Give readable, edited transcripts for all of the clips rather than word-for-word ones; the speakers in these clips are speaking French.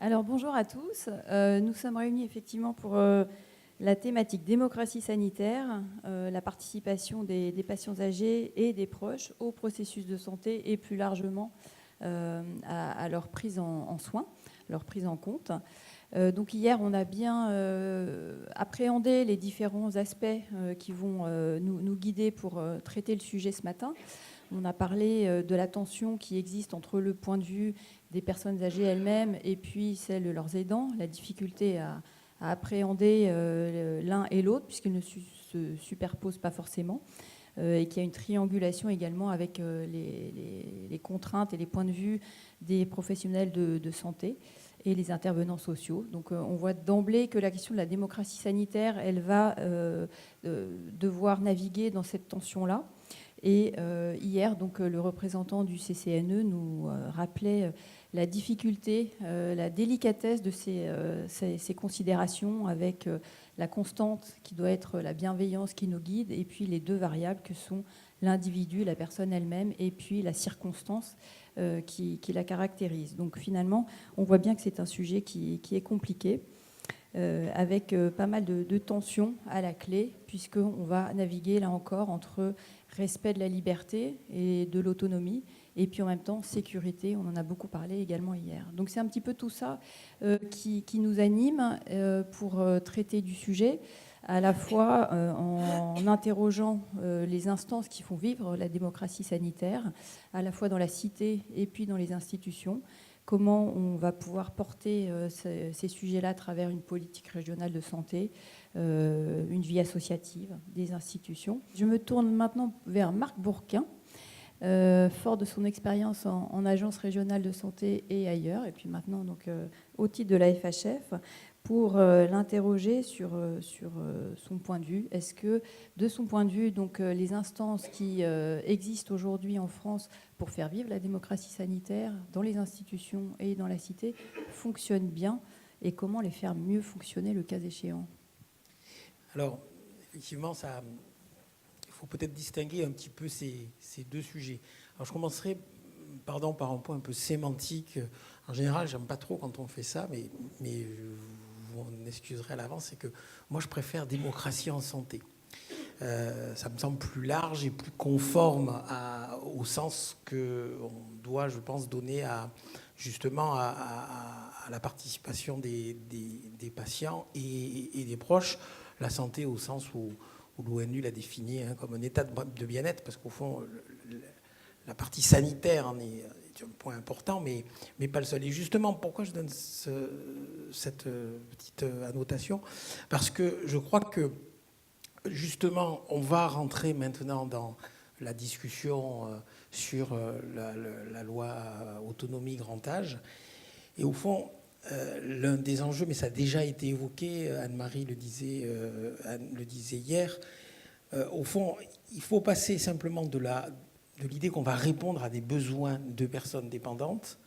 Alors bonjour à tous. Nous sommes réunis effectivement pour la thématique démocratie sanitaire, la participation des patients âgés et des proches au processus de santé et plus largement à leur prise en soins, leur prise en compte. Donc hier, on a bien appréhendé les différents aspects qui vont nous guider pour traiter le sujet ce matin. On a parlé de la tension qui existe entre le point de vue des personnes âgées elles-mêmes et puis celle de leurs aidants, la difficulté à appréhender l'un et l'autre puisqu'ils ne se superposent pas forcément et qu'il y a une triangulation également avec les contraintes et les points de vue des professionnels de santé et les intervenants sociaux. Donc on voit d'emblée que la question de la démocratie sanitaire, elle va devoir naviguer dans cette tension-là. Et hier, donc, le représentant du CCNE nous rappelait la difficulté, la délicatesse de ces considérations avec la constante qui doit être la bienveillance qui nous guide et puis les deux variables que sont l'individu, la personne elle-même et puis la circonstance qui la caractérise. Donc finalement, on voit bien que c'est un sujet qui est compliqué. Avec pas mal de tensions à la clé, puisqu'on va naviguer là encore entre respect de la liberté et de l'autonomie, et puis en même temps sécurité, on en a beaucoup parlé également hier. Donc c'est un petit peu tout ça qui nous anime pour traiter du sujet, à la fois en interrogeant les instances qui font vivre la démocratie sanitaire, à la fois dans la cité et puis dans les institutions. Comment on va pouvoir porter ces sujets-là à travers une politique régionale de santé, une vie associative, des institutions. Je me tourne maintenant vers Marc Bourquin, fort de son expérience en agence régionale de santé et ailleurs, et puis maintenant donc, au titre de la FHF, pour l'interroger sur son point de vue. Est-ce que, de son point de vue, donc, les instances qui existent aujourd'hui en France pour faire vivre la démocratie sanitaire dans les institutions et dans la cité fonctionnent bien, et comment les faire mieux fonctionner le cas échéant? Alors, effectivement, il faut peut-être distinguer un petit peu ces deux sujets. Alors, je commencerai par un point un peu sémantique. En général, j'aime pas trop quand on fait ça, mais vous m'en excuserez à l'avance, c'est que moi, je préfère démocratie en santé. Ça me semble plus large et plus conforme au sens qu'on doit, je pense, donner justement à la participation des patients et des proches. La santé au sens où l'ONU l'a défini comme un état de bien-être, parce qu'au fond, la partie sanitaire en est un point important, mais pas le seul. Et justement, pourquoi je donne cette petite annotation? Parce que je crois que, justement, on va rentrer maintenant dans la discussion sur la loi autonomie grand âge. Et au fond, l'un des enjeux, mais ça a déjà été évoqué, Anne-Marie le disait hier, au fond, il faut passer simplement de l'idée qu'on va répondre à des besoins de personnes dépendantes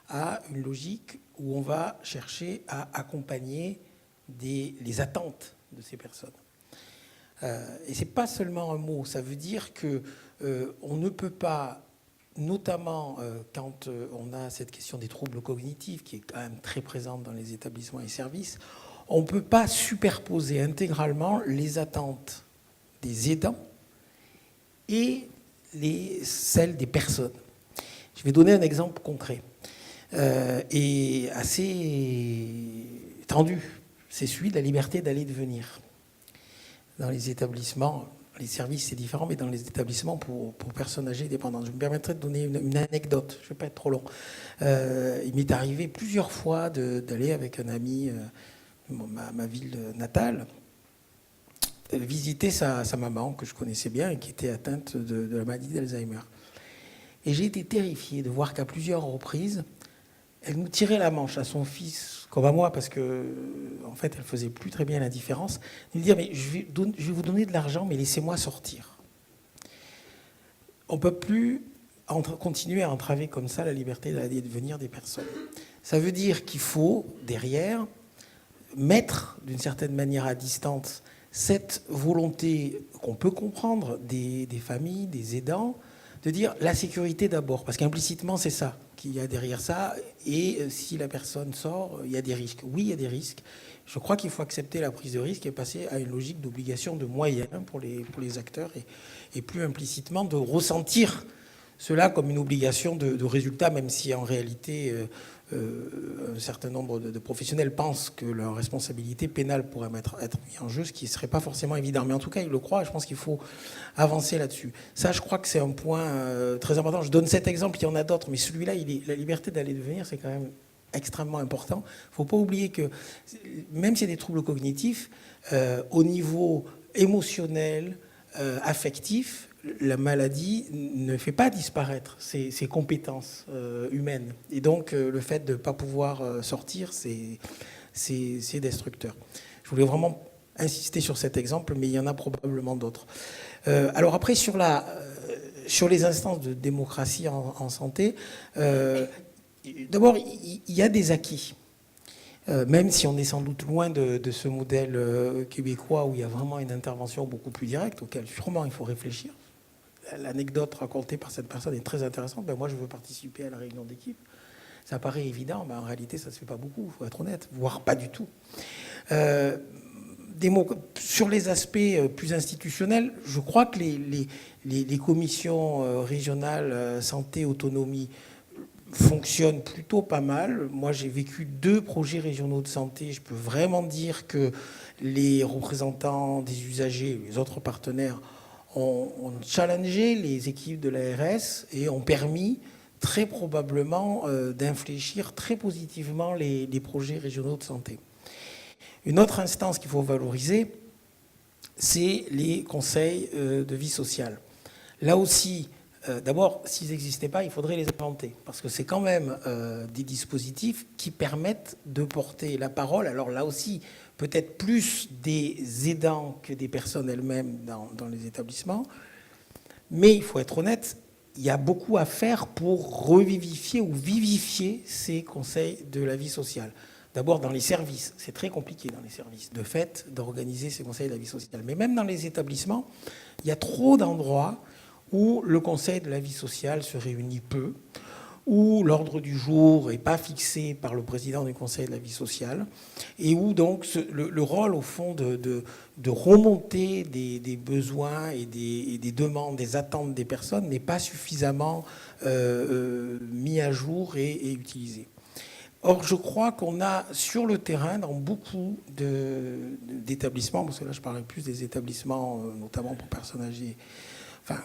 à une logique où on va chercher à accompagner les attentes de ces personnes. Et ce n'est pas seulement un mot, ça veut dire qu'on ne peut pas, notamment quand on a cette question des troubles cognitifs qui est quand même très présente dans les établissements et services, on ne peut pas superposer intégralement les attentes des aidants et celles des personnes. Je vais donner un exemple concret et assez tendu. C'est celui de la liberté d'aller et de venir. Dans les établissements, les services c'est différent, mais dans les établissements pour personnes âgées dépendantes. Je me permettrai de donner une anecdote, je ne vais pas être trop long. Il m'est arrivé plusieurs fois d'aller avec un ami, ma ville natale, visiter sa maman que je connaissais bien et qui était atteinte de la maladie d'Alzheimer. Et j'ai été terrifié de voir qu'à plusieurs reprises, elle nous tirait la manche à son fils comme à moi, parce que en fait, elle faisait plus très bien la différence. Elle disait, mais je vais vous donner de l'argent, mais laissez-moi sortir. On ne peut plus continuer à entraver comme ça la liberté d'aller et de venir des personnes. Ça veut dire qu'il faut, derrière, mettre d'une certaine manière à distance cette volonté qu'on peut comprendre des familles, des aidants, de dire la sécurité d'abord, parce qu'implicitement, c'est ça qu'il y a derrière ça. Et si la personne sort, il y a des risques. Oui, il y a des risques. Je crois qu'il faut accepter la prise de risque et passer à une logique d'obligation de moyens pour les acteurs et plus implicitement de ressentir cela comme une obligation de résultat, même si en réalité un certain nombre de professionnels pensent que leur responsabilité pénale pourrait être mise en jeu, ce qui ne serait pas forcément évident. Mais en tout cas, ils le croient et je pense qu'il faut avancer là-dessus. Ça, je crois que c'est un point très important. Je donne cet exemple, il y en a d'autres, mais celui-là, la liberté d'aller et de venir, c'est quand même extrêmement important. Il ne faut pas oublier que même s'il y a des troubles cognitifs, au niveau émotionnel, affectif, la maladie ne fait pas disparaître ses compétences humaines. Et donc, le fait de ne pas pouvoir sortir, c'est destructeur. Je voulais vraiment insister sur cet exemple, mais il y en a probablement d'autres. Alors après, sur les instances de démocratie en santé, d'abord, il y a des acquis. Même si on est sans doute loin de ce modèle québécois où il y a vraiment une intervention beaucoup plus directe, auquel sûrement il faut réfléchir. L'anecdote racontée par cette personne est très intéressante. Moi, je veux participer à la réunion d'équipe. Ça paraît évident, mais en réalité, ça ne se fait pas beaucoup, il faut être honnête, voire pas du tout. Sur les aspects plus institutionnels, je crois que les commissions régionales santé, autonomie fonctionnent plutôt pas mal. Moi, j'ai vécu 2 projets régionaux de santé. Je peux vraiment dire que les représentants des usagers, les autres partenaires, ont challengé les équipes de l'ARS et ont permis très probablement d'infléchir très positivement les projets régionaux de santé. Une autre instance qu'il faut valoriser, c'est les conseils de vie sociale. Là aussi, d'abord, s'ils n'existaient pas, il faudrait les inventer, parce que c'est quand même des dispositifs qui permettent de porter la parole. Alors là aussi, peut-être plus des aidants que des personnes elles-mêmes dans les établissements. Mais il faut être honnête, il y a beaucoup à faire pour revivifier ou vivifier ces conseils de la vie sociale. D'abord dans les services, c'est très compliqué dans les services, de fait, d'organiser ces conseils de la vie sociale. Mais même dans les établissements, il y a trop d'endroits où le conseil de la vie sociale se réunit peu, où l'ordre du jour n'est pas fixé par le président du conseil de la vie sociale, et où donc le rôle, au fond, de remonter des besoins et des demandes, des attentes des personnes n'est pas suffisamment mis à jour et utilisé. Or, je crois qu'on a sur le terrain, dans beaucoup d'établissements, parce que là je parlais plus des établissements, notamment pour personnes âgées, enfin,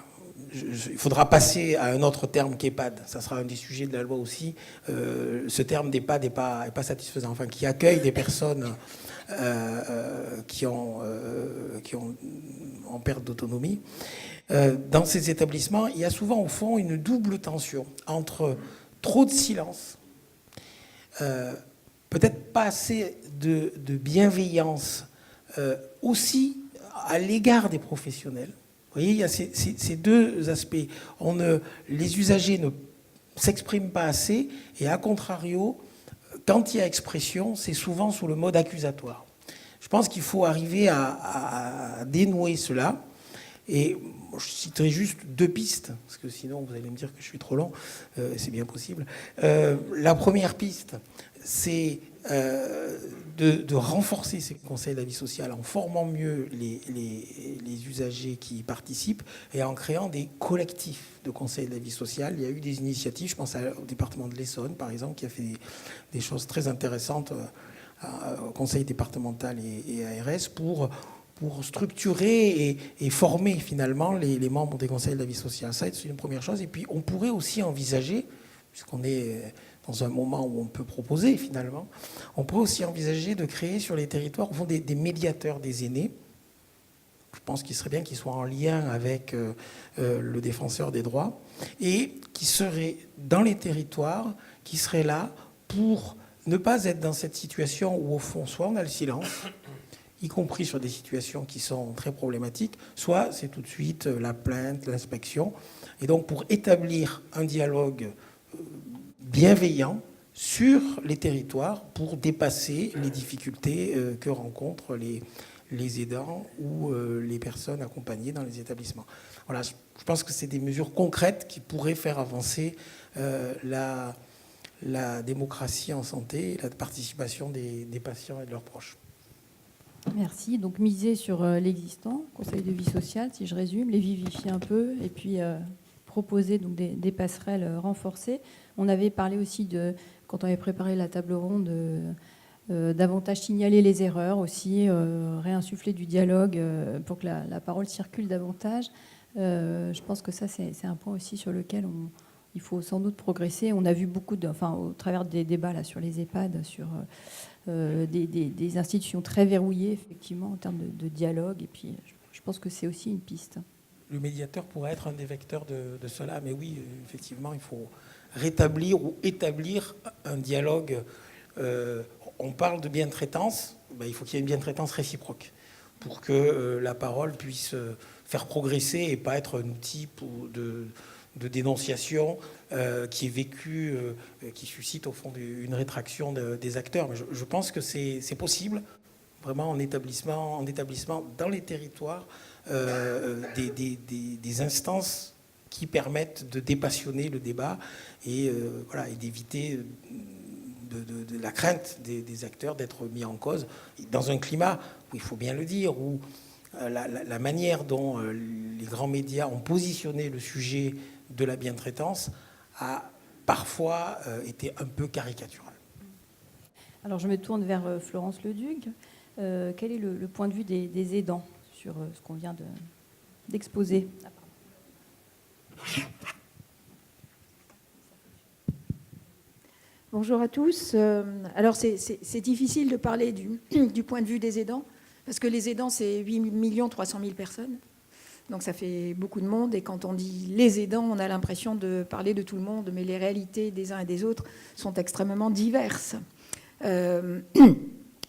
il faudra passer à un autre terme qu'EHPAD. Ça sera un des sujets de la loi aussi. Ce terme d'EHPAD n'est pas satisfaisant. Enfin, qui accueille des personnes qui ont en perte d'autonomie. Dans ces établissements, il y a souvent au fond une double tension entre trop de silence, peut-être pas assez de bienveillance aussi à l'égard des professionnels. Vous voyez, il y a ces 2 aspects. Les usagers ne s'expriment pas assez et, à contrario, quand il y a expression, c'est souvent sous le mode accusatoire. Je pense qu'il faut arriver à dénouer cela. Et je citerai juste 2 pistes, parce que sinon vous allez me dire que je suis trop long, c'est bien possible. La première piste, c'est de renforcer ces conseils de la vie sociale en formant mieux les usagers qui y participent et en créant des collectifs de conseils de la vie sociale. Il y a eu des initiatives, je pense au département de l'Essonne par exemple, qui a fait des choses très intéressantes au conseil départemental et ARS pour structurer et former finalement les membres des conseils de la vie sociale. Ça, c'est une première chose. Et puis on pourrait aussi envisager, puisqu'on est dans un moment où on peut proposer finalement, on pourrait aussi envisager de créer sur les territoires au fond, des médiateurs des aînés. Je pense qu'il serait bien qu'ils soient en lien avec le défenseur des droits et qui seraient dans les territoires, qui seraient là pour ne pas être dans cette situation où au fond, soit on a le silence, y compris sur des situations qui sont très problématiques, soit c'est tout de suite la plainte, l'inspection. Et donc pour établir un dialogue bienveillant sur les territoires pour dépasser les difficultés que rencontrent les aidants ou les personnes accompagnées dans les établissements. Voilà, je pense que c'est des mesures concrètes qui pourraient faire avancer la démocratie en santé et la participation des patients et de leurs proches. Merci. Donc miser sur l'existant, conseil de vie sociale, si je résume, les vivifier un peu et puis proposer donc des passerelles renforcées. On avait parlé aussi, quand on avait préparé la table ronde, davantage signaler les erreurs aussi, réinsuffler du dialogue pour que la parole circule davantage. Je pense que ça, c'est un point aussi sur lequel il faut sans doute progresser. On a vu beaucoup, au travers des débats là, sur les EHPAD, sur des institutions très verrouillées, effectivement, en termes de dialogue. Et puis, je pense que c'est aussi une piste. Le médiateur pourrait être un des vecteurs de cela, mais oui, effectivement, il faut rétablir ou établir un dialogue. On parle de bientraitance, il faut qu'il y ait une bientraitance réciproque pour que la parole puisse faire progresser et pas être un outil de dénonciation qui est vécu, qui suscite au fond une rétraction des acteurs. Mais je pense que c'est possible, vraiment en établissement dans les territoires, des instances qui permettent de dépassionner le débat et d'éviter de la crainte des acteurs d'être mis en cause dans un climat où, il faut bien le dire, où la manière dont les grands médias ont positionné le sujet de la bientraitance a parfois été un peu caricatural. Alors je me tourne vers Florence Leduc. Quel est le point de vue des aidants sur ce qu'on vient d'exposer? Bonjour à tous. Alors c'est difficile de parler du point de vue des aidants, parce que les aidants, c'est 8 300 000 personnes. Donc ça fait beaucoup de monde. Et quand on dit les aidants, on a l'impression de parler de tout le monde, mais les réalités des uns et des autres sont extrêmement diverses.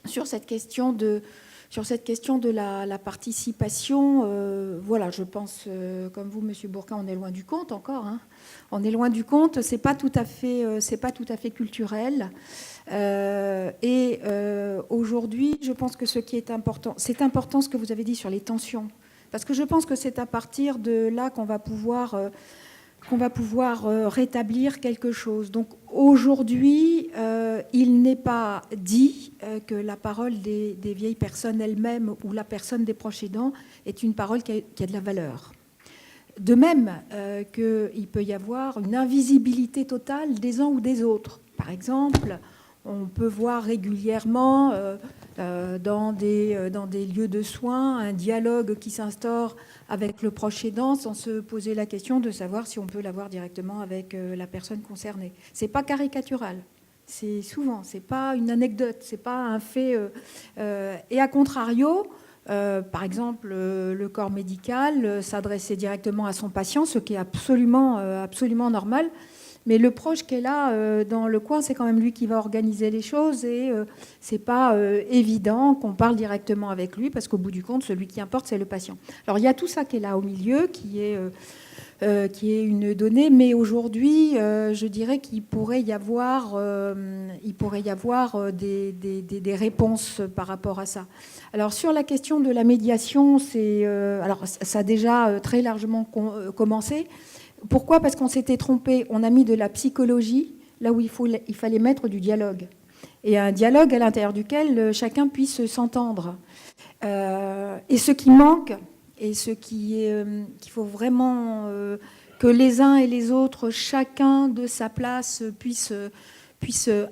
Sur cette question de la participation, voilà, je pense, comme vous, Monsieur Bourquin, on est loin du compte encore. Hein. On est loin du compte. C'est pas tout à fait culturel. Aujourd'hui, je pense que ce qui est important, c'est important ce que vous avez dit sur les tensions, parce que je pense que c'est à partir de là qu'on va pouvoir rétablir quelque chose. Donc aujourd'hui, il n'est pas dit que la parole des vieilles personnes elles-mêmes ou la personne des proches aidants est une parole qui a de la valeur. De même qu'il peut y avoir une invisibilité totale des uns ou des autres. Par exemple, on peut voir régulièrement dans des lieux de soins un dialogue qui s'instaure avec le proche aidant sans se poser la question de savoir si on peut l'avoir directement avec la personne concernée. C'est pas caricatural. C'est pas une anecdote, c'est pas un fait. Et à contrario, par exemple, le corps médical s'adressait directement à son patient, ce qui est absolument normal. Mais le proche qui est là dans le coin, c'est quand même lui qui va organiser les choses et c'est pas évident qu'on parle directement avec lui parce qu'au bout du compte, celui qui importe, c'est le patient. Alors il y a tout ça qui est là au milieu, qui est une donnée, mais aujourd'hui, je dirais qu'il pourrait y avoir des réponses par rapport à ça. Alors sur la question de la médiation, alors ça a déjà très largement commencé. Pourquoi ? Parce qu'on s'était trompé. On a mis de la psychologie là où il fallait mettre du dialogue. Et un dialogue à l'intérieur duquel chacun puisse s'entendre. Et ce qui manque, et ce qu'il faut vraiment que les uns et les autres, chacun de sa place, puisse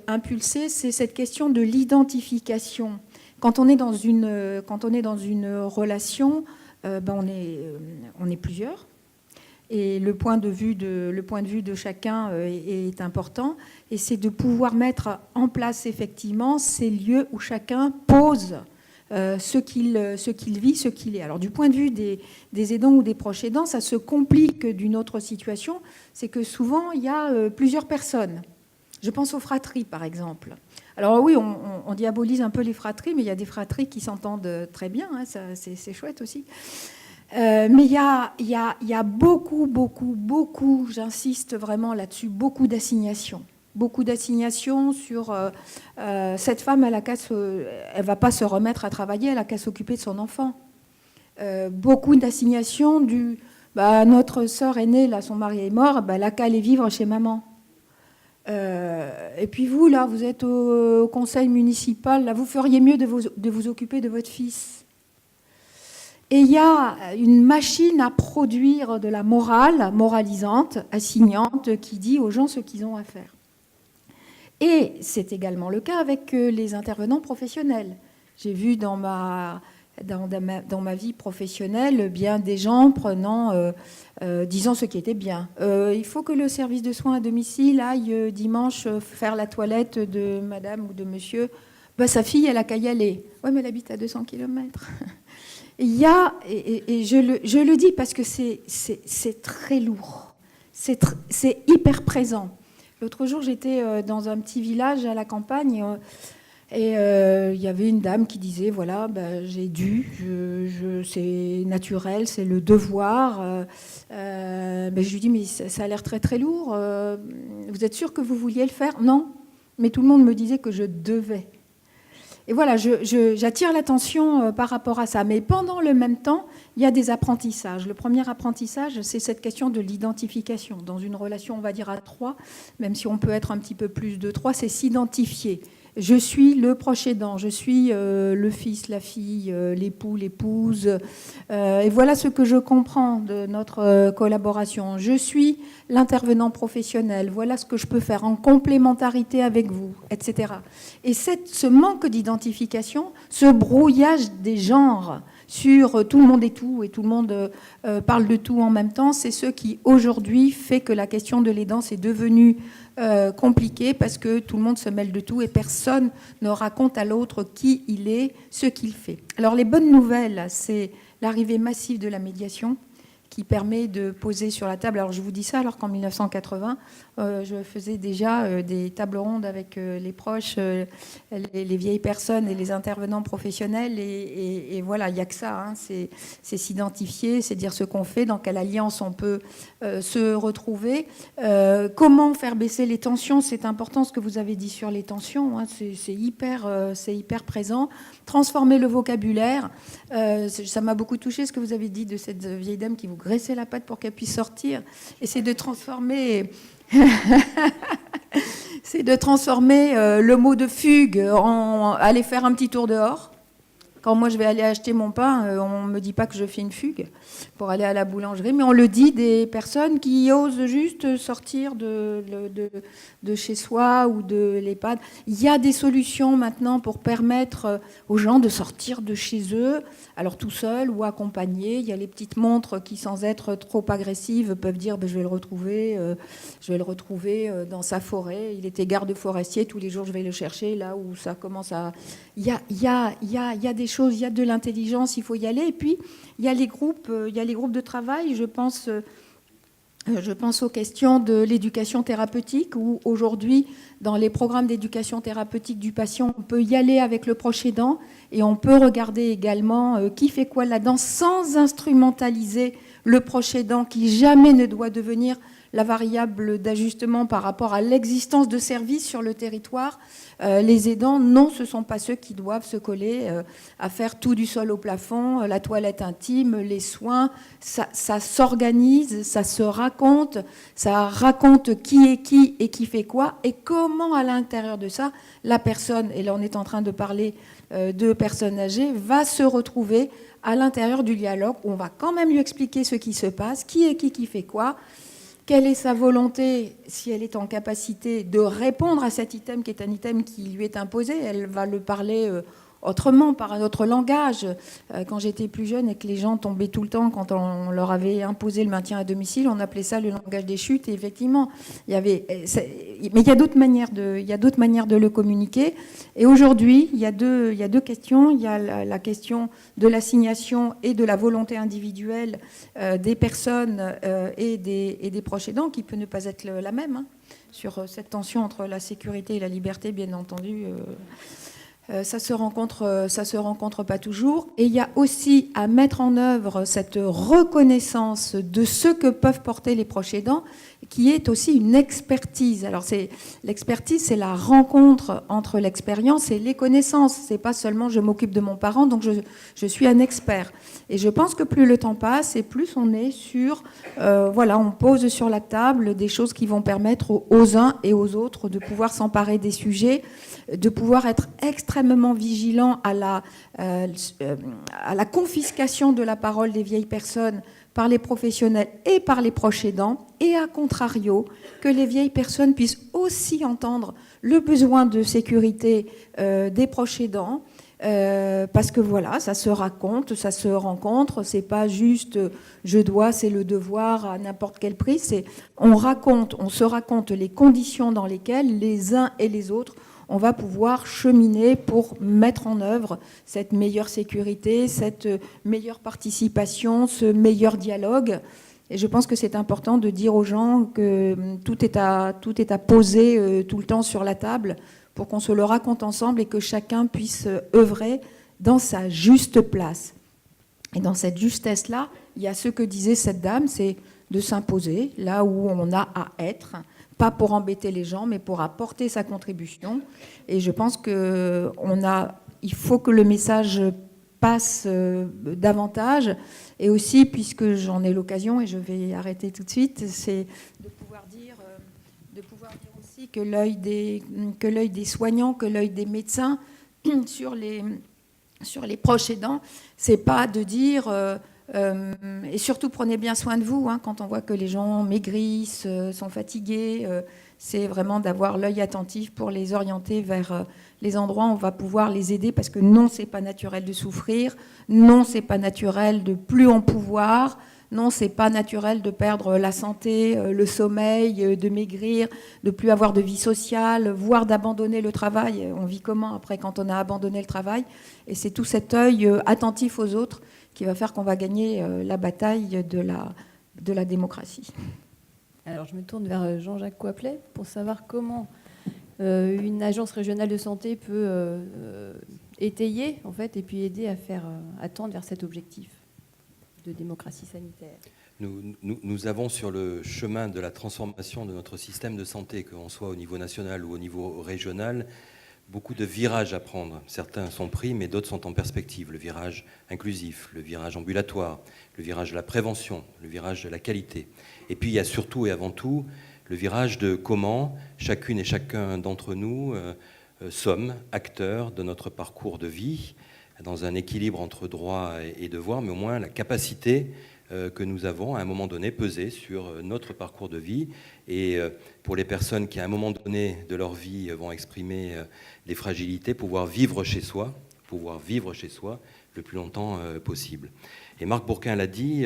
impulser, c'est cette question de l'identification. Quand on est dans une relation, on est plusieurs. Et le point de vue de chacun est important. Et c'est de pouvoir mettre en place effectivement ces lieux où chacun pose ce qu'il vit, ce qu'il est. Alors du point de vue des aidants ou des proches aidants, ça se complique d'une autre situation. C'est que souvent, il y a plusieurs personnes. Je pense aux fratries, par exemple. Alors oui, on diabolise un peu les fratries, mais il y a des fratries qui s'entendent très bien. Hein, c'est chouette aussi. Mais il y a beaucoup, j'insiste vraiment là-dessus, beaucoup d'assignations. beaucoup d'assignations sur cette femme, elle va pas se remettre à travailler, elle a qu'à s'occuper de son enfant. Beaucoup d'assignations du notre sœur aînée, là, son mari est mort, elle a qu'à aller vivre chez maman. Et puis vous, là, vous êtes au conseil municipal, là, vous feriez mieux de vous occuper de votre fils. Et il y a une machine à produire de la morale, moralisante, assignante, qui dit aux gens ce qu'ils ont à faire. Et c'est également le cas avec les intervenants professionnels. J'ai vu dans ma vie professionnelle bien des gens disant ce qui était bien. Il faut que le service de soins à domicile aille dimanche faire la toilette de madame ou de monsieur. Sa fille, elle a qu'à y aller. Oui, mais elle habite à 200 km. Il y a, et je le dis parce que c'est très lourd, c'est hyper présent. L'autre jour, j'étais dans un petit village à la campagne et il y avait une dame qui disait, voilà, j'ai dû, c'est naturel, c'est le devoir. Je lui dis, mais ça a l'air très très lourd. Vous êtes sûr que vous vouliez le faire ? Non, mais tout le monde me disait que je devais. Et voilà, j'attire l'attention par rapport à ça. Mais pendant le même temps, il y a des apprentissages. Le premier apprentissage, c'est cette question de l'identification. Dans une relation, on va dire à 3, même si on peut être un petit peu plus de 3, c'est s'identifier. Je suis le proche aidant, je suis le fils, la fille, l'époux, l'épouse. Et voilà ce que je comprends de notre collaboration. Je suis l'intervenant professionnel, voilà ce que je peux faire en complémentarité avec vous, etc. Et ce manque d'identification, ce brouillage des genres sur tout le monde est tout et tout le monde parle de tout en même temps, c'est ce qui aujourd'hui fait que la question de l'aidance est devenue compliquée parce que tout le monde se mêle de tout et personne ne raconte à l'autre qui il est, ce qu'il fait. Alors les bonnes nouvelles, c'est l'arrivée massive de la médiation qui permet de poser sur la table. Alors je vous dis ça alors qu'en 1980, je faisais déjà des tables rondes avec les proches, les vieilles personnes et les intervenants professionnels. Et voilà, il n'y a que ça. Hein. C'est s'identifier, c'est dire ce qu'on fait, dans quelle alliance on peut se retrouver. Comment faire baisser les tensions ? C'est important ce que vous avez dit sur les tensions. Hein. C'est hyper présent. Transformer le vocabulaire. Ça m'a beaucoup touché ce que vous avez dit de cette vieille dame qui vous graissait la patte pour qu'elle puisse sortir. Et c'est de transformer... c'est de transformer le mot de fugue en aller faire un petit tour dehors. Quand moi je vais aller acheter mon pain, on ne me dit pas que je fais une fugue pour aller à la boulangerie, mais on le dit des personnes qui osent juste sortir de chez soi ou de l'EHPAD. Il y a des solutions maintenant pour permettre aux gens de sortir de chez eux, alors tout seul ou accompagnés. Il y a les petites montres qui, sans être trop agressives, peuvent dire je vais le retrouver dans sa forêt. Il était garde forestier, tous les jours je vais le chercher là où ça commence à... Il y a des choses, il y a de l'intelligence, il faut y aller. Et puis, il y a les groupes de travail. Je pense aux questions de l'éducation thérapeutique, où aujourd'hui, dans les programmes d'éducation thérapeutique du patient, on peut y aller avec le proche aidant et on peut regarder également qui fait quoi là-dedans sans instrumentaliser le proche aidant qui jamais ne doit devenir la variable d'ajustement par rapport à l'existence de services sur le territoire. Les aidants, non, ce ne sont pas ceux qui doivent se coller à faire tout du sol au plafond, la toilette intime, les soins. Ça s'organise, ça se raconte, ça raconte qui est qui et qui fait quoi, et comment à l'intérieur de ça, la personne, et là on est en train de parler de personnes âgées, va se retrouver à l'intérieur du dialogue où on va quand même lui expliquer ce qui se passe, qui est qui fait quoi, quelle est sa volonté, si elle est en capacité de répondre à cet item qui est un item qui lui est imposé. Elle va le parler autrement, par un autre langage. Quand j'étais plus jeune et que les gens tombaient tout le temps quand on leur avait imposé le maintien à domicile, on appelait ça le langage des chutes. Et effectivement, mais il y a d'autres manières de le communiquer. Et aujourd'hui, il y a deux questions. Il y a la question de l'assignation et de la volonté individuelle des personnes et des proches aidants, qui peut ne pas être la même, hein, sur cette tension entre la sécurité et la liberté, bien entendu. Ça se rencontre pas toujours. Et il y a aussi à mettre en œuvre cette reconnaissance de ce que peuvent porter les proches aidants. Et qui est aussi une expertise. Alors l'expertise, c'est la rencontre entre l'expérience et les connaissances. C'est pas seulement je m'occupe de mon parent, donc je suis un expert. Et je pense que plus le temps passe et plus on est sur, on pose sur la table des choses qui vont permettre aux uns et aux autres de pouvoir s'emparer des sujets, de pouvoir être extrêmement vigilant à la confiscation de la parole des vieilles personnes par les professionnels et par les proches aidants, et à contrario, que les vieilles personnes puissent aussi entendre le besoin de sécurité des proches aidants, parce que voilà, ça se raconte, ça se rencontre, c'est pas juste je dois, c'est le devoir à n'importe quel prix, c'est on se raconte les conditions dans lesquelles les uns et les autres on va pouvoir cheminer pour mettre en œuvre cette meilleure sécurité, cette meilleure participation, ce meilleur dialogue. Et je pense que c'est important de dire aux gens que tout est à poser tout le temps sur la table pour qu'on se le raconte ensemble et que chacun puisse œuvrer dans sa juste place. Et dans cette justesse-là, il y a ce que disait cette dame, c'est de s'imposer là où on a à être, pas pour embêter les gens, mais pour apporter sa contribution. Et je pense qu'il faut que le message passe davantage. Et aussi, puisque j'en ai l'occasion, et je vais arrêter tout de suite, c'est de pouvoir dire aussi que l'œil des soignants, que l'œil des médecins sur les proches aidants, c'est pas de dire... et surtout, prenez bien soin de vous quand on voit que les gens maigrissent, sont fatigués. C'est vraiment d'avoir l'œil attentif pour les orienter vers les endroits où on va pouvoir les aider, parce que non, c'est pas naturel de souffrir. Non, c'est pas naturel de plus en pouvoir. Non, c'est pas naturel de perdre la santé, le sommeil, de maigrir, de plus avoir de vie sociale, voire d'abandonner le travail. On vit comment après quand on a abandonné le travail? Et c'est tout cet œil attentif aux autres qui va faire qu'on va gagner la bataille de la démocratie. Alors, je me tourne vers Jean-Jacques Coiplet pour savoir comment une agence régionale de santé peut étayer, en fait, et puis aider à tendre vers cet objectif de démocratie sanitaire. Nous avons sur le chemin de la transformation de notre système de santé, qu'on soit au niveau national ou au niveau régional, beaucoup de virages à prendre. Certains sont pris, mais d'autres sont en perspective. Le virage inclusif, le virage ambulatoire, le virage de la prévention, le virage de la qualité. Et puis il y a surtout et avant tout le virage de comment chacune et chacun d'entre nous sommes acteurs de notre parcours de vie, dans un équilibre entre droit et devoir, mais au moins la capacité que nous avons à un moment donné peser sur notre parcours de vie. Et pour les personnes qui à un moment donné de leur vie vont exprimer des fragilités, pouvoir vivre chez soi le plus longtemps possible. Et Marc Bourquin l'a dit,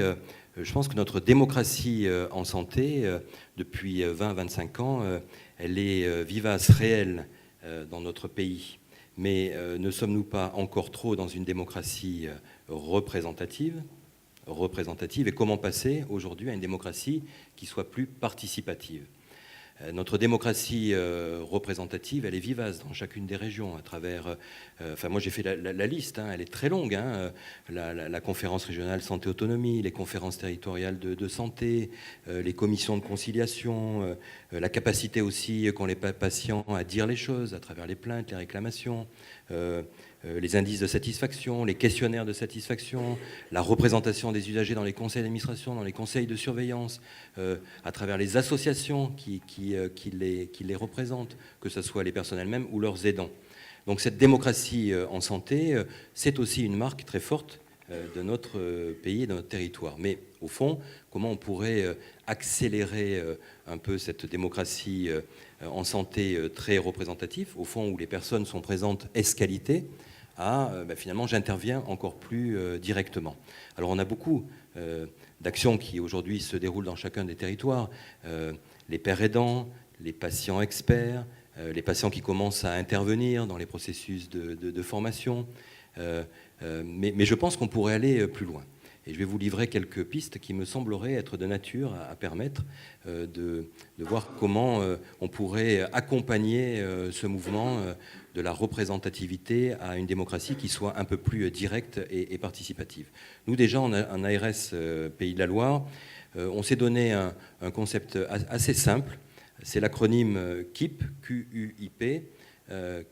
je pense que notre démocratie en santé, depuis 20-25 ans, elle est vivace, réelle dans notre pays. Mais ne sommes-nous pas encore trop dans une démocratie représentative, et comment passer aujourd'hui à une démocratie qui soit plus participative? Notre démocratie représentative, elle est vivace dans chacune des régions à travers... moi, j'ai fait la liste, elle est très longue. La conférence régionale santé-autonomie, les conférences territoriales de santé, les commissions de conciliation, la capacité aussi qu'ont les patients à dire les choses à travers les plaintes, les réclamations, les indices de satisfaction, les questionnaires de satisfaction, la représentation des usagers dans les conseils d'administration, dans les conseils de surveillance, à travers les associations qui les représentent, que ce soit les personnes elles-mêmes ou leurs aidants. Donc cette démocratie en santé, c'est aussi une marque très forte de notre pays et de notre territoire. Mais au fond, comment on pourrait accélérer un peu cette démocratie en santé très représentative, au fond où les personnes sont présentes ès-qualité, finalement j'interviens encore plus directement. Alors on a beaucoup d'actions qui aujourd'hui se déroulent dans chacun des territoires, les pères aidants, les patients experts, les patients qui commencent à intervenir dans les processus de formation, mais je pense qu'on pourrait aller plus loin. Et je vais vous livrer quelques pistes qui me sembleraient être de nature à permettre de voir comment on pourrait accompagner ce mouvement de la représentativité à une démocratie qui soit un peu plus directe et participative. Nous déjà, en ARS Pays de la Loire, On s'est donné un concept assez simple, c'est l'acronyme KIP, Q-U-I-P,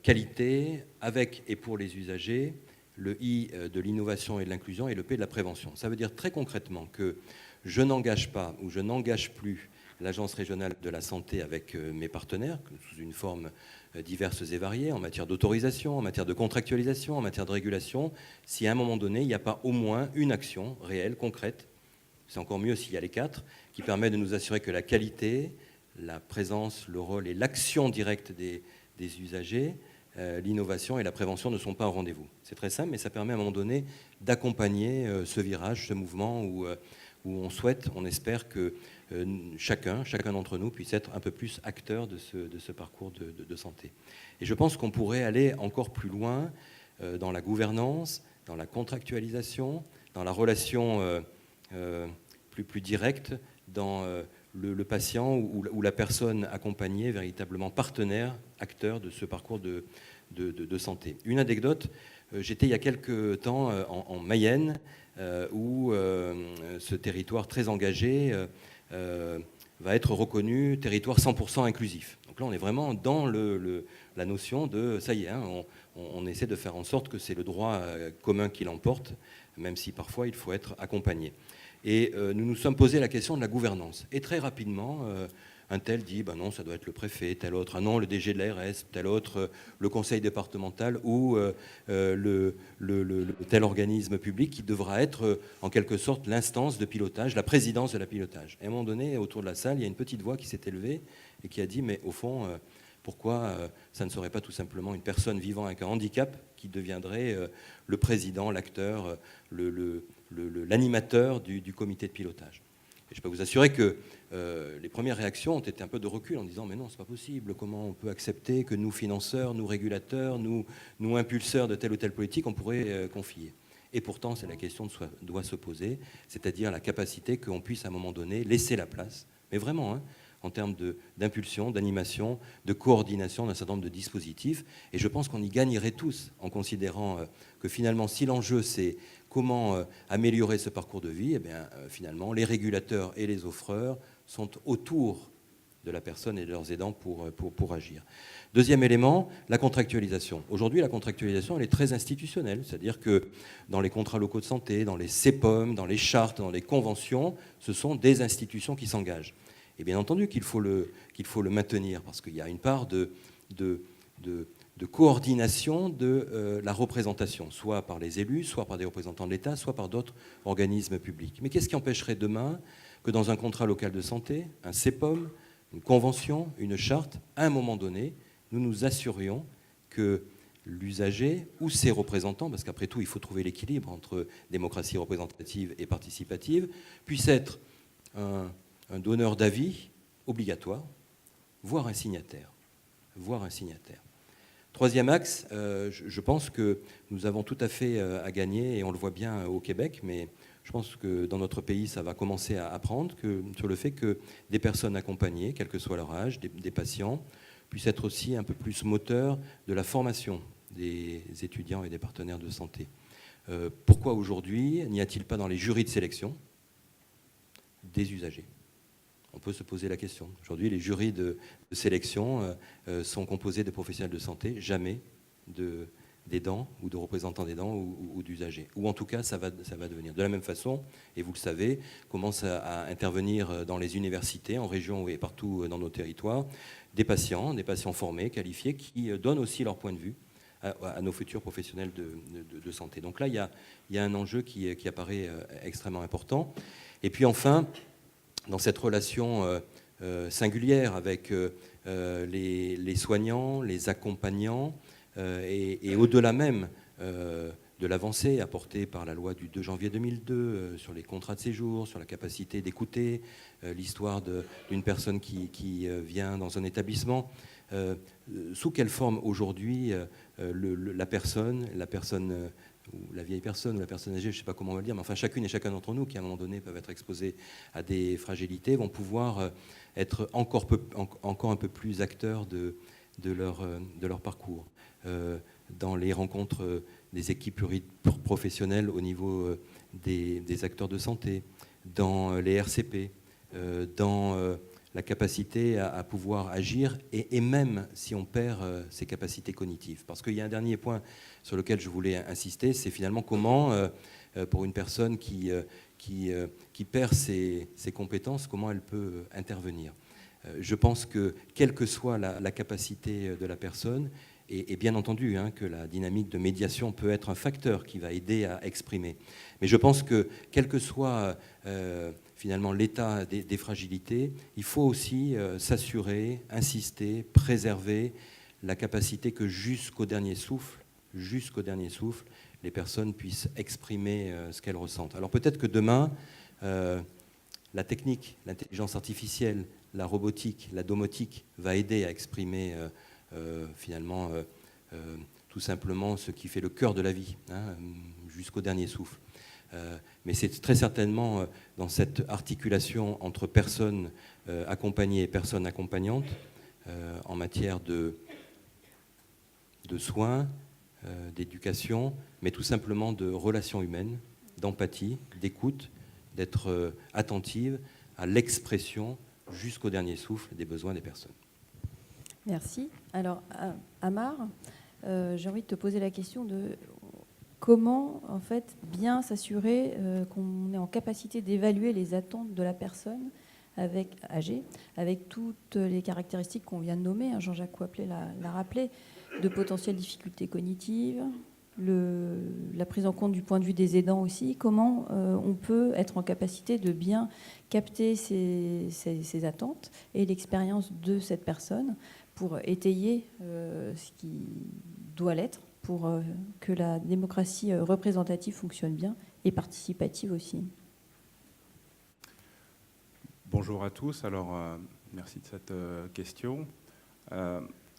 qualité, avec et pour les usagers, le I de l'innovation et de l'inclusion et le P de la prévention. Ça veut dire très concrètement que je n'engage pas ou je n'engage plus l'Agence régionale de la santé avec mes partenaires, sous une forme diverses et variées, en matière d'autorisation, en matière de contractualisation, en matière de régulation, si à un moment donné, il n'y a pas au moins une action réelle, concrète, c'est encore mieux s'il y a les 4, qui permet de nous assurer que la qualité, la présence, le rôle et l'action directe des usagers, l'innovation et la prévention ne sont pas au rendez-vous. C'est très simple, mais ça permet à un moment donné d'accompagner ce virage, ce mouvement où on souhaite, on espère que chacun d'entre nous puisse être un peu plus acteur de ce parcours de santé. Et je pense qu'on pourrait aller encore plus loin dans la gouvernance, dans la contractualisation, dans la relation plus directe, dans le patient ou la personne accompagnée, véritablement partenaire, acteur de ce parcours de santé. Une anecdote, j'étais il y a quelques temps en Mayenne, où ce territoire très engagé va être reconnu territoire 100% inclusif. Donc là, on est vraiment dans la notion de, ça y est, hein, on essaie de faire en sorte que c'est le droit commun qui l'emporte, même si parfois il faut être accompagné. Et nous nous sommes posé la question de la gouvernance. Et très rapidement, un tel dit, ben non, ça doit être le préfet, tel autre, ah non, le DG de l'ARS, tel autre, le conseil départemental ou tel organisme public qui devra être en quelque sorte l'instance de pilotage, la présidence de la pilotage. Et à un moment donné, autour de la salle, il y a une petite voix qui s'est élevée et qui a dit, mais au fond, pourquoi ça ne serait pas tout simplement une personne vivant avec un handicap qui deviendrait le président, l'acteur, l'animateur du comité de pilotage. Et je peux vous assurer que les premières réactions ont été un peu de recul en disant mais non, c'est pas possible, comment on peut accepter que nous financeurs, nous régulateurs, nous impulseurs de telle ou telle politique, on pourrait confier. Et pourtant, c'est la question qui doit se poser, c'est-à-dire la capacité qu'on puisse à un moment donné laisser la place, mais vraiment, hein, en termes d'impulsion, d'animation, de coordination d'un certain nombre de dispositifs. Et je pense qu'on y gagnerait tous en considérant que finalement, si l'enjeu c'est comment améliorer ce parcours de vie, eh bien, finalement, les régulateurs et les offreurs sont autour de la personne et de leurs aidants pour agir. Deuxième élément, la contractualisation. Aujourd'hui, la contractualisation, elle est très institutionnelle, c'est-à-dire que dans les contrats locaux de santé, dans les CEPOM, dans les chartes, dans les conventions, ce sont des institutions qui s'engagent. Et bien entendu qu'il faut le maintenir, parce qu'il y a une part de coordination de la représentation, soit par les élus, soit par des représentants de l'État, soit par d'autres organismes publics. Mais qu'est-ce qui empêcherait demain que dans un contrat local de santé, un CEPOM, une convention, une charte, à un moment donné, nous nous assurions que l'usager ou ses représentants, parce qu'après tout, il faut trouver l'équilibre entre démocratie représentative et participative, puissent être un donneur d'avis obligatoire, voire un signataire. Troisième axe, je pense que nous avons tout à fait à gagner, et on le voit bien au Québec, mais je pense que dans notre pays, ça va commencer à apprendre sur le fait que des personnes accompagnées, quel que soit leur âge, des patients, puissent être aussi un peu plus moteurs de la formation des étudiants et des partenaires de santé. Pourquoi aujourd'hui n'y a-t-il pas dans les jurys de sélection des usagers ? On peut se poser la question. Aujourd'hui, les jurys de sélection sont composés de professionnels de santé, jamais d'aidants ou de représentants d'aidants ou d'usagers. Ou en tout cas, ça va devenir. De la même façon, et vous le savez, commence à intervenir dans les universités, en région et partout dans nos territoires, des patients formés, qualifiés, qui donnent aussi leur point de vue à nos futurs professionnels de santé. Donc là, il y a un enjeu qui apparaît extrêmement important. Et puis enfin, dans cette relation singulière avec les soignants, les accompagnants, et au-delà même de l'avancée apportée par la loi du 2 janvier 2002 sur les contrats de séjour, sur la capacité d'écouter l'histoire d'une personne qui vient dans un établissement, sous quelle forme aujourd'hui la personne ou la vieille personne, ou la personne âgée, je ne sais pas comment on va le dire, mais enfin chacune et chacun d'entre nous qui à un moment donné peuvent être exposés à des fragilités, vont pouvoir être encore un peu plus acteurs de leur parcours. Dans les rencontres des équipes pluriprofessionnelles au niveau des acteurs de santé, dans les RCP, dans la capacité à pouvoir agir, et même si on perd ses capacités cognitives. Parce qu'il y a un dernier point sur lequel je voulais insister, c'est finalement comment, pour une personne qui perd ses compétences, comment elle peut intervenir. Je pense que, quelle que soit la capacité de la personne, et bien entendu que la dynamique de médiation peut être un facteur qui va aider à exprimer. Mais je pense que, quel que soit finalement l'état des fragilités, il faut aussi s'assurer, insister, préserver la capacité que jusqu'au dernier souffle, les personnes puissent exprimer ce qu'elles ressentent. Alors peut-être que demain, la technique, l'intelligence artificielle, la robotique, la domotique va aider à exprimer finalement tout simplement ce qui fait le cœur de la vie, jusqu'au dernier souffle. Mais c'est très certainement dans cette articulation entre personnes accompagnées et personnes accompagnantes en matière de soins, d'éducation, mais tout simplement de relations humaines, d'empathie, d'écoute, d'être attentive à l'expression jusqu'au dernier souffle des besoins des personnes. Merci. Alors, Amar, j'ai envie de te poser la question de comment, en fait, bien s'assurer qu'on est en capacité d'évaluer les attentes de la personne âgée, avec toutes les caractéristiques qu'on vient de nommer, Jean-Jacques Coiplet l'a rappelé, de potentielles difficultés cognitives, la prise en compte du point de vue des aidants aussi. Comment on peut être en capacité de bien capter ces attentes et l'expérience de cette personne pour étayer ce qui doit l'être, pour que la démocratie représentative fonctionne bien et participative aussi. Bonjour à tous. Alors, merci de cette question.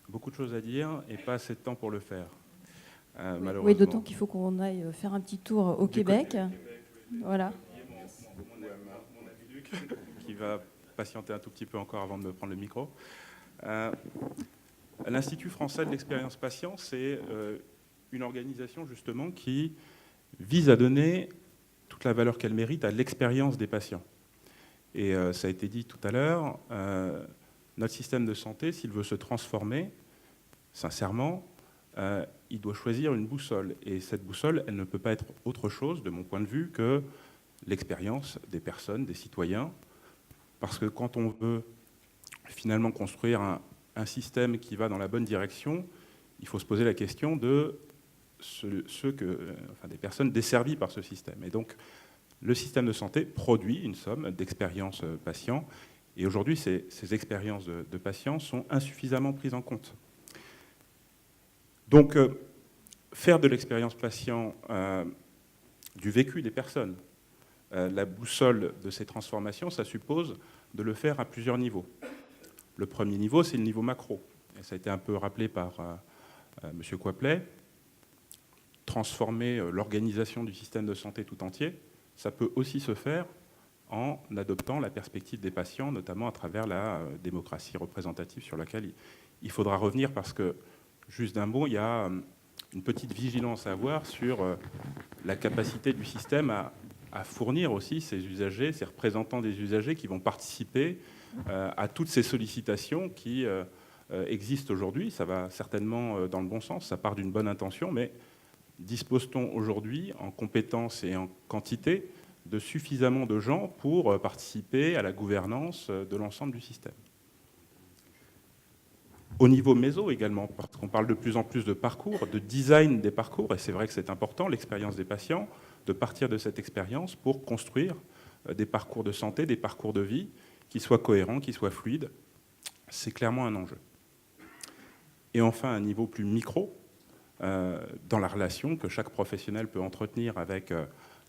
Beaucoup de choses à dire et pas assez de temps pour le faire. Malheureusement. Oui, d'autant qu'il faut qu'on aille faire un petit tour au Québec. Voilà. Mon ami Luc, qui va patienter un tout petit peu encore avant de me prendre le micro. L'Institut français de l'expérience patient, c'est une organisation justement qui vise à donner toute la valeur qu'elle mérite à l'expérience des patients. Et ça a été dit tout à l'heure, notre système de santé, s'il veut se transformer, sincèrement, il doit choisir une boussole. Et cette boussole, elle ne peut pas être autre chose, de mon point de vue, que l'expérience des personnes, des citoyens. Parce que quand on veut finalement construire un système qui va dans la bonne direction, il faut se poser la question de des personnes desservies par ce système. Et donc, le système de santé produit une somme d'expériences patients. Et aujourd'hui, ces expériences de patients sont insuffisamment prises en compte. Donc, faire de l'expérience patient du vécu des personnes, la boussole de ces transformations, ça suppose de le faire à plusieurs niveaux. Le premier niveau, c'est le niveau macro. Et ça a été un peu rappelé par M. Coiplet. Transformer l'organisation du système de santé tout entier, ça peut aussi se faire en adoptant la perspective des patients, notamment à travers la démocratie représentative sur laquelle il faudra revenir parce que, juste d'un mot, il y a une petite vigilance à avoir sur la capacité du système à fournir aussi ses usagers, ses représentants des usagers qui vont participer à toutes ces sollicitations qui existent aujourd'hui. Ça va certainement dans le bon sens, ça part d'une bonne intention, mais dispose-t-on aujourd'hui en compétences et en quantité de suffisamment de gens pour participer à la gouvernance de l'ensemble du système? Au niveau méso également, parce qu'on parle de plus en plus de parcours, de design des parcours, et c'est vrai que c'est important, l'expérience des patients, de partir de cette expérience pour construire des parcours de santé, des parcours de vie qui soient cohérents, qui soient fluides. C'est clairement un enjeu. Et enfin, à un niveau plus micro, dans la relation que chaque professionnel peut entretenir avec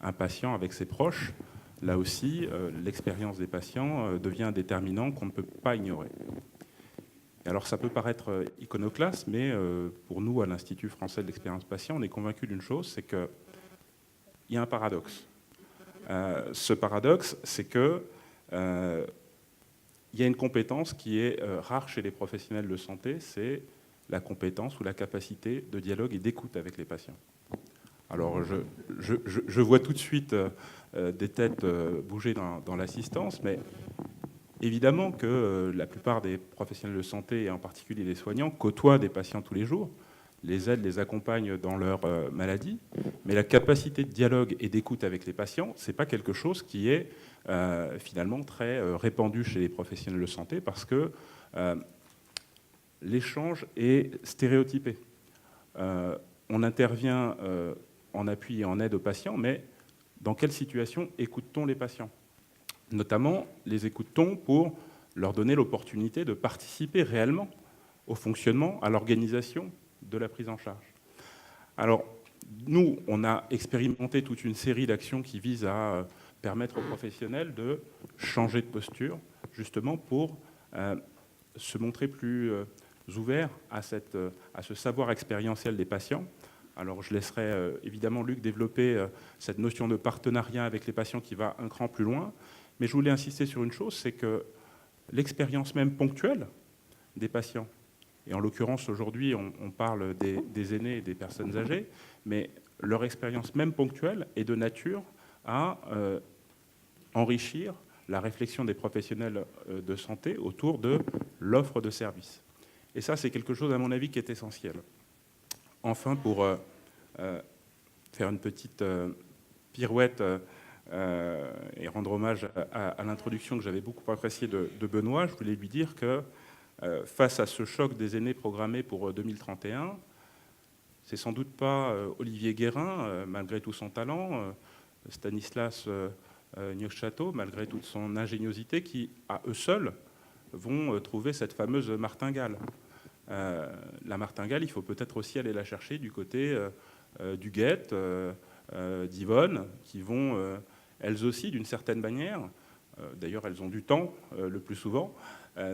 un patient, avec ses proches, là aussi, l'expérience des patients devient un déterminant qu'on ne peut pas ignorer. Et alors, ça peut paraître iconoclaste, mais pour nous, à l'Institut français de l'expérience patient, on est convaincus d'une chose, c'est qu'il y a un paradoxe. Ce paradoxe, c'est qu'il y a une compétence qui est rare chez les professionnels de santé, c'est la compétence ou la capacité de dialogue et d'écoute avec les patients. Alors, je vois tout de suite des têtes bouger dans l'assistance, mais évidemment que la plupart des professionnels de santé, et en particulier les soignants, côtoient des patients tous les jours, les aident, les accompagnent dans leur maladie, mais la capacité de dialogue et d'écoute avec les patients, ce n'est pas quelque chose qui est finalement très répandu chez les professionnels de santé, parce que l'échange est stéréotypé. On intervient en appui et en aide aux patients, mais dans quelle situation écoute-t-on les patients? Notamment, les écoute-t-on pour leur donner l'opportunité de participer réellement au fonctionnement, à l'organisation de la prise en charge. Alors, nous, on a expérimenté toute une série d'actions qui visent à permettre aux professionnels de changer de posture, justement pour se montrer plus ouverts à ce savoir expérientiel des patients. Alors, je laisserai évidemment Luc développer cette notion de partenariat avec les patients qui va un cran plus loin. Mais je voulais insister sur une chose, c'est que l'expérience même ponctuelle des patients, et en l'occurrence aujourd'hui on parle des aînés et des personnes âgées, mais leur expérience même ponctuelle est de nature à enrichir la réflexion des professionnels de santé autour de l'offre de services. Et ça, c'est quelque chose, à mon avis, qui est essentiel. Enfin, pour faire une petite pirouette et rendre hommage à l'introduction que j'avais beaucoup appréciée de Benoît, je voulais lui dire que face à ce choc des aînés programmé pour 2031, c'est sans doute pas Olivier Guérin, malgré tout son talent, Stanislas Neufchâteau, malgré toute son ingéniosité, qui, à eux seuls, vont trouver cette fameuse martingale. La martingale, il faut peut-être aussi aller la chercher du côté d'Huguette, d'Yvonne, qui vont, elles aussi, d'une certaine manière, d'ailleurs elles ont du temps le plus souvent,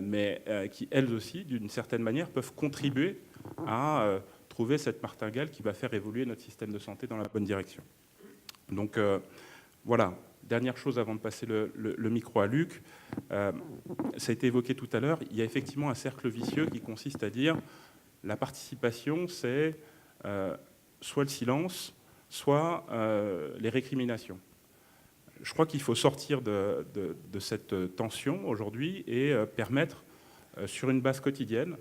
mais qui, elles aussi, d'une certaine manière, peuvent contribuer à trouver cette martingale qui va faire évoluer notre système de santé dans la bonne direction. Donc voilà, dernière chose avant de passer le micro à Luc. Ça a été évoqué tout à l'heure, il y a effectivement un cercle vicieux qui consiste à dire la participation, c'est soit le silence, soit les récriminations. Je crois qu'il faut sortir de cette tension aujourd'hui et permettre, sur une base quotidienne,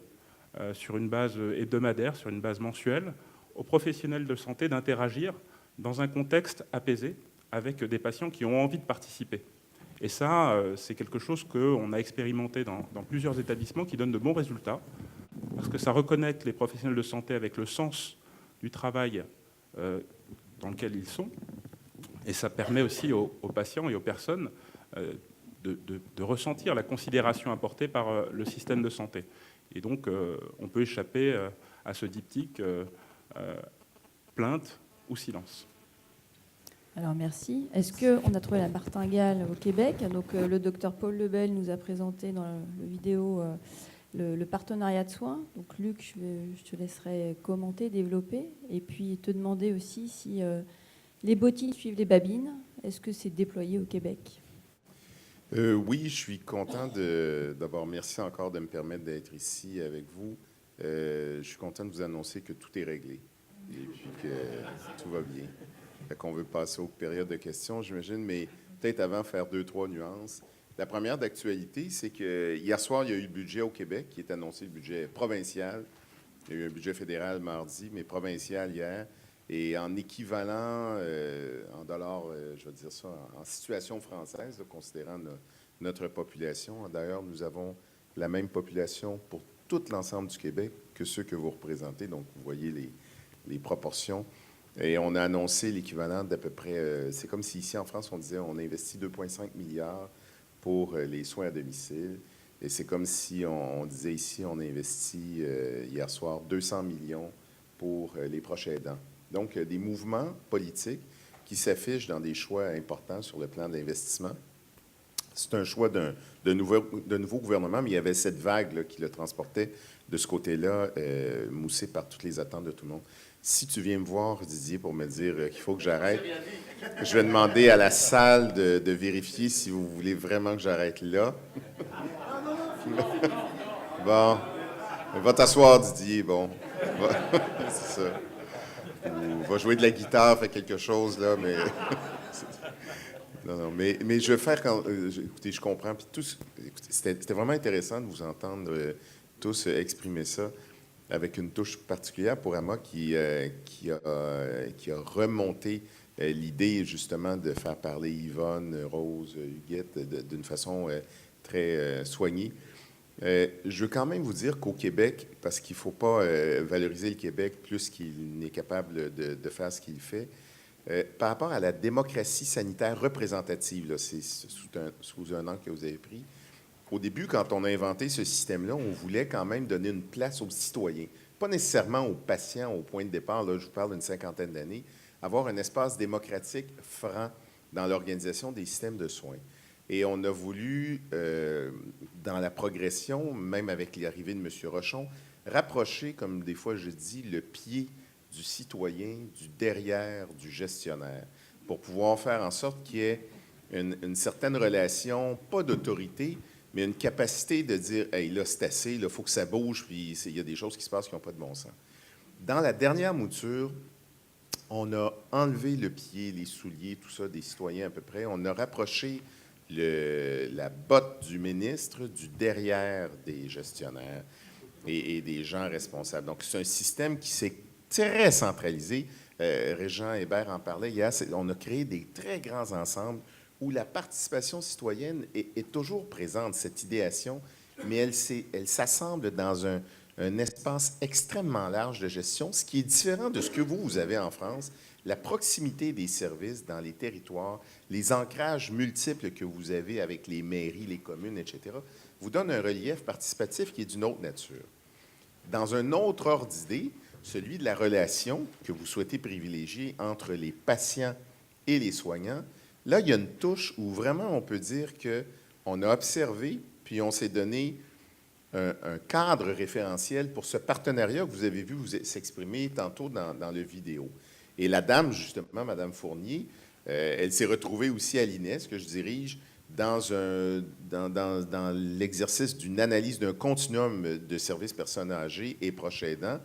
sur une base hebdomadaire, sur une base mensuelle, aux professionnels de santé d'interagir dans un contexte apaisé avec des patients qui ont envie de participer. Et ça, c'est quelque chose qu'on a expérimenté dans plusieurs établissements qui donne de bons résultats, parce que ça reconnecte les professionnels de santé avec le sens du travail dans lequel ils sont. Et ça permet aussi aux patients et aux personnes de ressentir la considération apportée par le système de santé. Et donc, on peut échapper à ce diptyque plainte ou silence. Alors merci. Est-ce qu'on a trouvé la martingale au Québec? Donc le docteur Paul Lebel nous a présenté dans la vidéo le partenariat de soins. Donc Luc, je te laisserai commenter, développer, et puis te demander aussi si les bottines suivent les babines. Est-ce que c'est déployé au Québec? Oui, je suis content d'abord, merci encore de me permettre d'être ici avec vous. Je suis content de vous annoncer que tout est réglé et puis que tout va bien. Fait qu'on veut passer aux périodes de questions, j'imagine, mais peut-être avant faire 2-3 nuances. La première d'actualité, c'est que hier soir, il y a eu le budget au Québec qui est annoncé, le budget provincial. Il y a eu un budget fédéral mardi, mais provincial hier. Et en équivalent, en dollars, je vais dire ça, en situation française, là, considérant notre population. D'ailleurs, nous avons la même population pour tout l'ensemble du Québec que ceux que vous représentez. Donc, vous voyez les proportions. Et on a annoncé l'équivalent d'à peu près, c'est comme si ici en France, on disait on investit 2,5 milliards pour les soins à domicile. Et c'est comme si on disait ici, on a investi hier soir 200 millions pour les proches aidants. Donc, des mouvements politiques qui s'affichent dans des choix importants sur le plan de l'investissement. C'est un choix de nouveau gouvernement, mais il y avait cette vague là, qui le transportait de ce côté-là, moussé par toutes les attentes de tout le monde. Si tu viens me voir, Didier, pour me dire qu'il faut que j'arrête, je vais demander à la salle de vérifier si vous voulez vraiment que j'arrête là. Bon, va t'asseoir, Didier, bon. C'est ça. Ou va jouer de la guitare, faire quelque chose, là, mais... Non, mais je vais faire quand. Écoutez, je comprends. Puis écoutez, c'était vraiment intéressant de vous entendre tous exprimer ça avec une touche particulière pour Emma qui a remonté l'idée justement de faire parler Yvonne, Rose, Huguette d'une façon très soignée. Je veux quand même vous dire qu'au Québec, parce qu'il ne faut pas valoriser le Québec plus qu'il n'est capable de faire ce qu'il fait, par rapport à la démocratie sanitaire représentative, c'est sous un angle que vous avez pris, au début, quand on a inventé ce système-là, on voulait quand même donner une place aux citoyens, pas nécessairement aux patients au point de départ, là, je vous parle d'une 50aine d'années, avoir un espace démocratique franc dans l'organisation des systèmes de soins. Et on a voulu, dans la progression, même avec l'arrivée de M. Rochon, rapprocher, comme des fois je dis, le pied du citoyen, du derrière, du gestionnaire, pour pouvoir faire en sorte qu'il y ait une certaine relation, pas d'autorité, mais une capacité de dire « Hey, là, c'est assez, il faut que ça bouge, puis il y a des choses qui se passent qui n'ont pas de bon sens. » Dans la dernière mouture, on a enlevé le pied, les souliers, tout ça, des citoyens à peu près. On a rapproché la botte du ministre du derrière des gestionnaires et des gens responsables. Donc, c'est un système qui s'est très centralisé. Régent Hébert en parlait hier. On a créé des très grands ensembles où la participation citoyenne est toujours présente, cette idéation, mais elle s'assemble dans un espace extrêmement large de gestion, ce qui est différent de ce que vous avez en France, la proximité des services dans les territoires, les ancrages multiples que vous avez avec les mairies, les communes, etc., vous donne un relief participatif qui est d'une autre nature. Dans un autre ordre d'idée, celui de la relation que vous souhaitez privilégier entre les patients et les soignants, là, il y a une touche où vraiment on peut dire qu'on a observé, puis on s'est donné un cadre référentiel pour ce partenariat que vous avez vu s'exprimer tantôt dans le vidéo. Et la dame, justement, Mme Fournier, elle s'est retrouvée aussi à l'INES, que je dirige, dans l'exercice d'une analyse d'un continuum de services personnes âgées et proches aidants.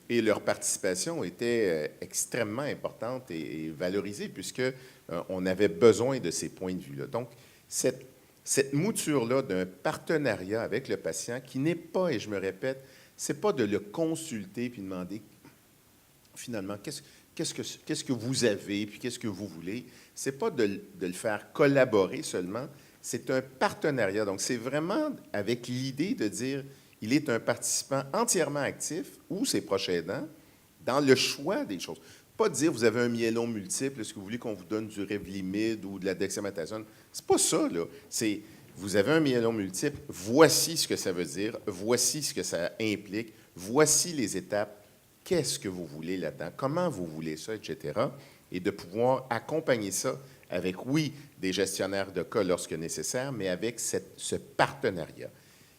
Et leur participation était extrêmement importante et valorisée, puisqu'on avait besoin de ces points de vue-là. Donc, cette mouture-là d'un partenariat avec le patient, qui n'est pas, et je me répète, c'est pas de le consulter puis demander, finalement, qu'est-ce que vous avez, puis qu'est-ce que vous voulez. C'est pas de le faire collaborer seulement, c'est un partenariat. Donc, c'est vraiment avec l'idée de dire, il est un participant entièrement actif, ou ses proches aidants, dans le choix des choses. Pas de dire, vous avez un myélome multiple, est-ce que vous voulez qu'on vous donne du Revlimid ou de la dexaméthasone? C'est pas ça, là. C'est, vous avez un myélome multiple, voici ce que ça veut dire, voici ce que ça implique, voici les étapes, qu'est-ce que vous voulez là-dedans, comment vous voulez ça, etc. Et de pouvoir accompagner ça avec, oui, des gestionnaires de cas lorsque nécessaire, mais avec ce partenariat,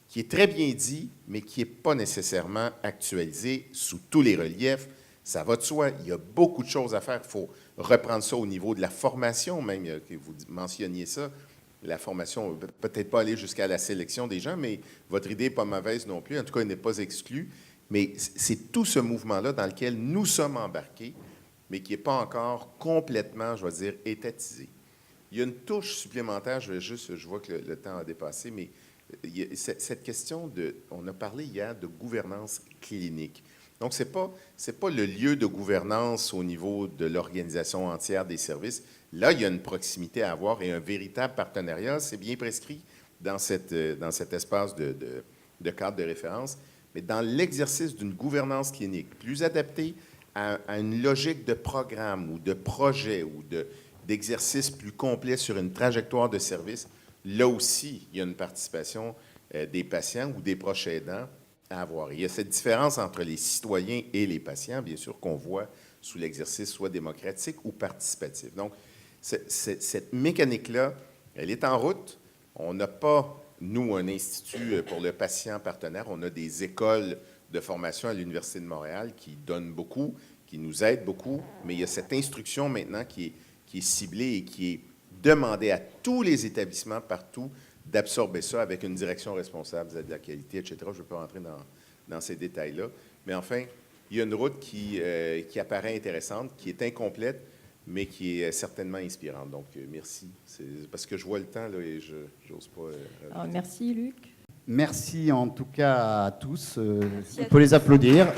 qui est très bien dit, mais qui n'est pas nécessairement actualisé sous tous les reliefs. Ça va de soi, il y a beaucoup de choses à faire. Il faut reprendre ça au niveau de la formation, même que vous mentionniez ça. La formation, peut-être pas aller jusqu'à la sélection des gens, mais votre idée n'est pas mauvaise non plus. En tout cas, elle n'est pas exclue. Mais c'est tout ce mouvement-là dans lequel nous sommes embarqués, mais qui n'est pas encore complètement, je vais dire, étatisé. Il y a une touche supplémentaire, je vois que le temps a dépassé, mais il y a cette question on a parlé hier de gouvernance clinique. Donc, ce n'est pas le lieu de gouvernance au niveau de l'organisation entière des services. Là, il y a une proximité à avoir et un véritable partenariat. C'est bien prescrit dans cet espace de cadre de référence. Mais dans l'exercice d'une gouvernance clinique plus adaptée à une logique de programme ou de projet ou d'exercice plus complet sur une trajectoire de service, là aussi, il y a une participation des patients ou des proches aidants à avoir. Il y a cette différence entre les citoyens et les patients, bien sûr, qu'on voit sous l'exercice soit démocratique ou participatif. Donc, cette mécanique-là, elle est en route. On n'a pas, nous, un institut pour le patient partenaire. On a des écoles de formation à l'Université de Montréal qui donnent beaucoup, qui nous aident beaucoup, mais il y a cette instruction maintenant qui est ciblée et qui est demandée à tous les établissements partout d'absorber ça avec une direction responsable de la qualité, etc. Je ne veux pas rentrer dans ces détails-là. Mais enfin, il y a une route qui apparaît intéressante, qui est incomplète, mais qui est certainement inspirante. Donc, merci. C'est parce que je vois le temps là, et je n'ose pas... Alors, merci Luc. Merci en tout cas à tous. Merci On à peut tous. les applaudir.